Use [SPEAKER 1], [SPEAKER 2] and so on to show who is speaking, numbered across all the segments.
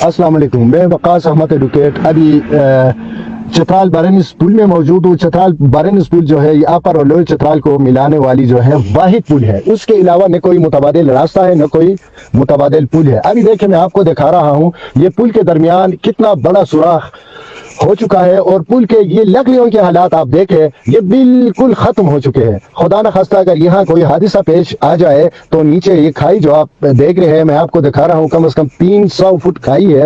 [SPEAKER 1] अस्सलाम वालेकुम। मैं वकास अहमद एडवोकेट अभी चतराल बारेनिस पुल में मौजूद हूँ। चतराल बारेनिस पुल जो है ये अपर और लोअर चतराल को मिलाने वाली जो है वाहिद पुल है। उसके अलावा न कोई मुतबादिल रास्ता है, न कोई मुतबादिल पुल है। अभी देखिए, मैं आपको दिखा रहा हूँ ये पुल के दरमियान कितना बड़ा सुराख हो चुका है और पुल के ये लकड़ियों के हालात आप देखें, ये बिल्कुल खत्म हो चुके हैं। खुदा न खास्ता अगर यहाँ कोई हादसा पेश आ जाए तो नीचे ये खाई जो आप देख रहे हैं, मैं आपको दिखा रहा हूँ, कम से कम 300 फुट खाई है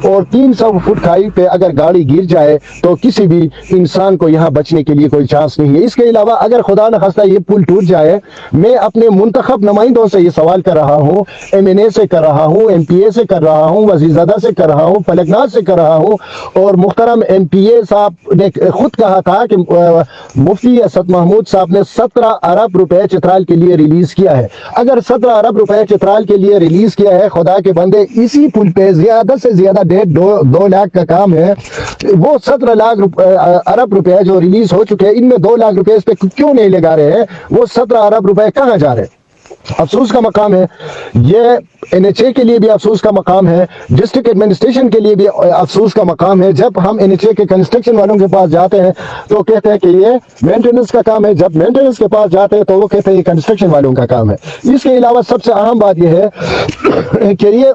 [SPEAKER 1] और 300 फुट खाई पे अगर गाड़ी गिर जाए तो किसी भी इंसान को यहाँ बचने के लिए कोई चांस नहीं है। इसके अलावा अगर खुदा न खास्ता ये पुल टूट जाए, मैं अपने मुंतखब नुमाइंदों से ये सवाल कर रहा हूँ, MNA से कर रहा हूँ, MPA से कर रहा हूँ, वजीरज़ादा से कर रहा हूँ, फलकनाज से कर रहा हूँ और मुख्तरम MPA साहब ने खुद कहा था कि मुफ्ती असद महमूद साहब ने 17 अरब रुपए चित्राल के लिए रिलीज किया है। अगर 17 अरब रुपए चित्राल के लिए रिलीज किया है, खुदा के बंदे इसी पुल पे ज्यादा से ज्यादा 1.5-2 लाख का काम है। वो 17 अरब रुपए जो रिलीज हो चुके हैं, इनमें 2 लाख रुपए इस पे क्यों नहीं लगा रहे हैं? वो 17 अरब रुपए कहाँ जा रहे हैं? अफसोस का मकाम है। ये NHA के लिए भी अफसोस का मकाम है, डिस्ट्रिक्ट एडमिनिस्ट्रेशन के लिए भी अफसोस का मकाम है। जब हम NHA के कंस्ट्रक्शन वालों के पास जाते हैं तो कहते हैं कि ये मेंटेनेंस का काम है, जब मेंटेनेंस के पास जाते हैं तो वो कहते हैं ये कंस्ट्रक्शन वालों का काम है। इसके अलावा सबसे अहम बात यह है कि ये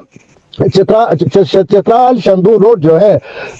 [SPEAKER 1] चतराल शंदूर रोड जो है,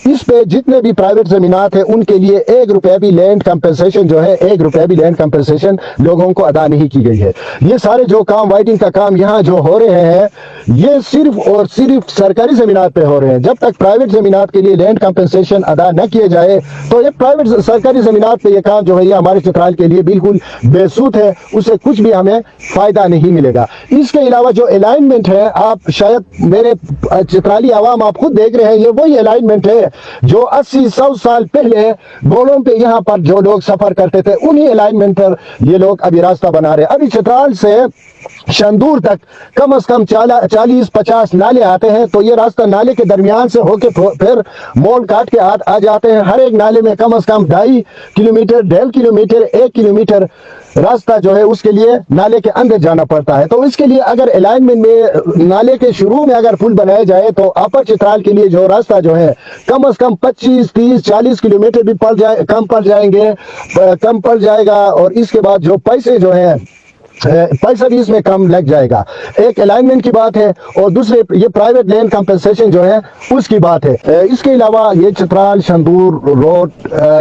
[SPEAKER 1] इस पे जितने भी प्राइवेट जमीनात है उनके लिए 1 रुपया भी लैंड कंपनसेशन जो है, 1 रुपया भी लैंड कंपनसेशन लोगों को अदा नहीं की गई है। ये सारे जो काम वाइडिंग का काम यहाँ जो हो रहे हैं, ये सिर्फ और सिर्फ सरकारी जमीनात पे हो रहे हैं। जब तक प्राइवेट जमीनात के लिए लैंड कंपनसेशन अदा न किए जाए तो ये प्राइवेट सरकारी जमीनात पे ये काम जो है ये हमारे चतराल के लिए बिल्कुल बेसूद है, उससे कुछ भी हमें फायदा नहीं मिलेगा। इसके अलावा जो अलाइनमेंट है, आप शायद मेरे चित्राली आवाम आप खुद देख रहे हैं, ये वही अलाइनमेंट है जो 80-100 साल पहले घोड़ों पे यहाँ पर जो लोग सफर करते थे, उन्हीं अलाइनमेंट पर ये लोग अभी रास्ता बना रहे हैं। अभी चित्राल से शंदूर तक कम से कम 40-50 नाले आते हैं, तो ये रास्ता नाले के दरमियान से होके फिर मोड़ काट के आ जाते हैं। हर एक नाले में कम से कम 2.5 किलोमीटर, 1.5 किलोमीटर, 1 किलोमीटर रास्ता जो है उसके लिए नाले के अंदर जाना पड़ता है। तो इसके लिए अगर अलाइनमेंट में नाले के शुरू में अगर पुल बनाया जाए तो अपर चित्राल के लिए जो रास्ता जो है कम से कम 25-30-40 किलोमीटर भी कम पड़ जाएगा और इसके बाद जो पैसे जो है पैसा भी इसमें कम लग जाएगा। एक अलाइनमेंट की बात है और दूसरे ये प्राइवेट लैंड कंपनसेशन जो है उसकी बात है। इसके अलावा ये चतराल शंदूर रोड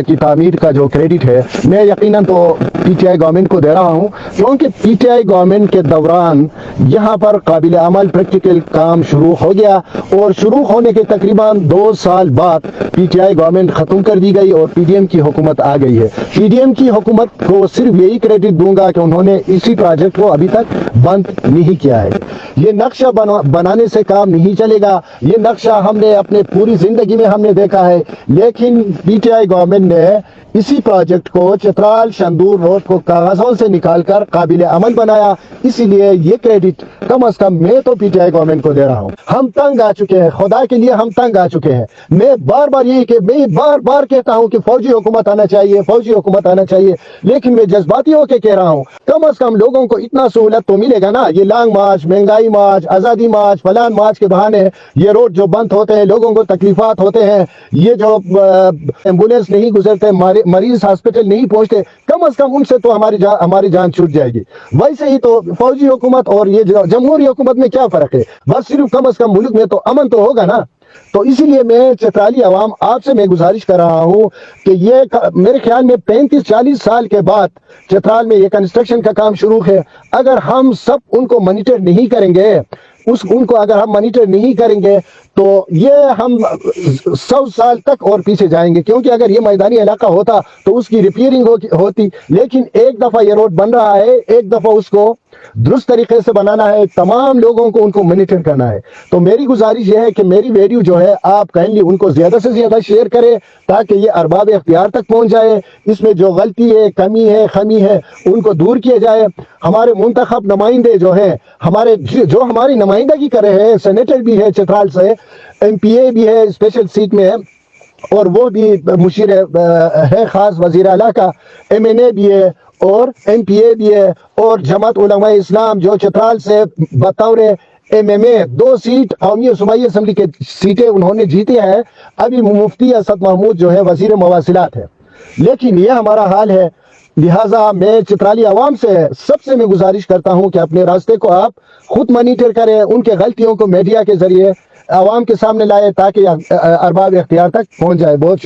[SPEAKER 1] की तामीर का जो क्रेडिट है, मैं यकीनन तो PTI गवर्नमेंट को दे रहा हूँ, क्योंकि PTI गवर्नमेंट के दौरान यहाँ पर काबिल अमल प्रैक्टिकल काम शुरू हो गया और शुरू होने के तकरीबन 2 साल बाद PTI गवर्नमेंट खत्म कर दी गई और PDM की हुकूमत आ गई है। PDM की हुकूमत को सिर्फ यही क्रेडिट दूंगा कि उन्होंने इसी प्रोजेक्ट को अभी तक बंद नहीं किया है। ये नक्शा बनाने से काम नहीं चलेगा। ये नक्शा हमने अपने पूरी जिंदगी में हमने देखा है, लेकिन PTI गवर्नमेंट ने इसी प्रोजेक्ट को चतराल शंदूर रोड को कागजों से निकालकर काबिल अमल बनाया। इसीलिए ये क्रेडिट कम से कम मैं तो PTI गवर्नमेंट को दे रहा हूँ। हम तंग आ चुके हैं, खुदा के लिए हम तंग आ चुके हैं। मैं बार बार कहता हूँ कि फौजी हुकूमत आना चाहिए, फौजी हुकूमत आना चाहिए, लेकिन मैं जज्बाती होकर कह रहा हूँ कम से कम लोगों को इतना सहूलत तो मिलेगा ना। ये लॉन्ग मार्च, महंगाई मार्च, आजादी मार्च, फलान मार्च के बहाने ये रोड जो बंद होते हैं, लोगों को तकलीफात होते हैं, ये जो एम्बुलेंस नहीं गुजरते, मरीज हॉस्पिटल नहीं पहुंचते, कम से कम उनसे तो हमारी जान छूट जाएगी। वैसे ही तो फौजी हुकूमत और ये जमहूरी हुकूमत में क्या फर्क है? बस सिर्फ कम से कम मुल्क में तो अमन तो होगा ना। तो इसीलिए मैं चतराली आवाम आपसे मैं गुजारिश कर रहा हूं कि ये मेरे ख्याल में 35-40 साल के बाद चतराल में ये कंस्ट्रक्शन का काम शुरू है। अगर हम सब उनको मॉनिटर नहीं करेंगे, उनको अगर हम मॉनिटर नहीं करेंगे तो ये हम 100 साल तक और पीछे जाएंगे, क्योंकि अगर ये मैदानी इलाका होता तो उसकी रिपेयरिंग होती। लेकिन एक दफा ये रोड बन रहा है, एक दफा उसको दुरुस्त तरीके से बनाना है, तमाम लोगों को उनको मॉनिटर करना है। तो मेरी गुजारिश यह है कि मेरी वीडियो जो है आप काइंडली उनको ज्यादा से ज्यादा शेयर करें ताकि ये अरबाब इख्तियार तक पहुंच जाए। इसमें जो गलती है, कमी है, खमी है, उनको दूर किया जाए। हमारे मुंतखब नुमाइंदे जो है, जो हमारी नुमाइंदगी कर रहे हैं, सेनेटर भी है चतराल से, MPA भी है, स्पेशल सीट में है और वो भी मुशीर है खास वजीर आला का, MNA भी है और MPA भी है और जमात उलमा इस्लाम जो चतराल से बतौर MMA 2 سیٹ قومی اور صوبائی اسمبلی کے سیٹیں انہوں نے جیتی ہیں. ابھی مفتی اسد محمود جو ہے وزیر مواصلات ہے. لیکن یہ ہمارا حال ہے. لہٰذا میں چترالی عوام سے سب سے میں گزارش کرتا ہوں کہ اپنے راستے کو آپ خود مانیٹر کریں، ان کے غلطیوں کو میڈیا کے ذریعے عوام کے سامنے لائے تاکہ ارباب اختیار تک پہنچ جائے. بہت